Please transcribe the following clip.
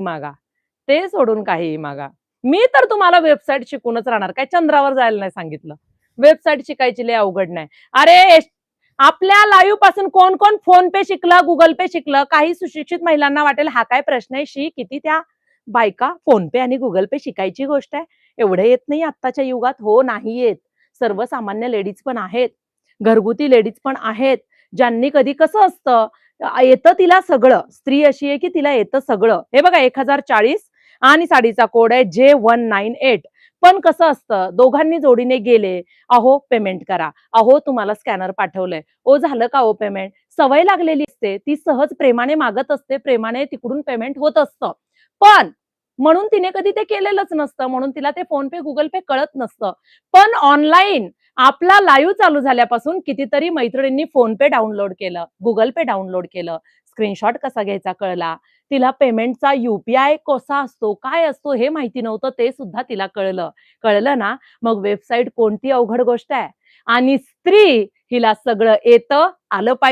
मागा. ते सोडून काहीही मागा. मी तर तुम्हाला वेबसाईट शिकूनच राहणार. काय चंद्रावर जायला नाही सांगितलं. वेबसाईट शिकायची लय अवघड नाही. अरे, आपल्या लाईव्हपासून कोण-कोण फोन पे शिकलं, Google पे शिकलं. काही सुशिक्षित महिलांना वाटेल हा काय प्रश्न आहे. शी किती त्या बायका फोन आणि Google पे शिकायची गोष्ट आहे. एवढं येत नाही आत्ताच्या युगात. हो, नाही येत. सर्वसामान्य लेडीज पण आहेत. घरगुती लेडीज पण आहेत. ज्यांनी कधी कसं असतं येतं तिला सगळं. स्त्री अशी आहे की तिला येतं सगळं. हे बघा 1040 आणि साडीचा कोड आहे J198. पण कसं असतं दोघांनी जोडीने गेले, "अहो पेमेंट करा. अहो तुम्हाला स्कॅनर पाठवलंय. ओ झालं का ओ पेमेंट?" सवय लागलेली असते. ती सहज प्रेमाने मागत असते. प्रेमाने तिकडून पेमेंट होत असतं. पण म्हणून तिने कधी ते केलेलंच नसतं. म्हणून तिला ते फोन Google पे कळत नसतं. पण ऑनलाईन आपला लाईव्ह चालू झाल्यापासून कितीतरी मैत्रिणींनी फोन डाउनलोड केलं, Google पे डाउनलोड केलं. स्क्रीनशॉट कसा घ्यायचा कळला. तिला पेमेंटचा यू-पी-आय कसा असतो, काय असतो हे माहिती नव्हतं ते सुद्धा तिला कळलं. कळलं ना, मग वेबसाईट कोणती अवघड गोष्ट आहे आणि स्त्री हिला सगळं येतं, आलं पाहिजे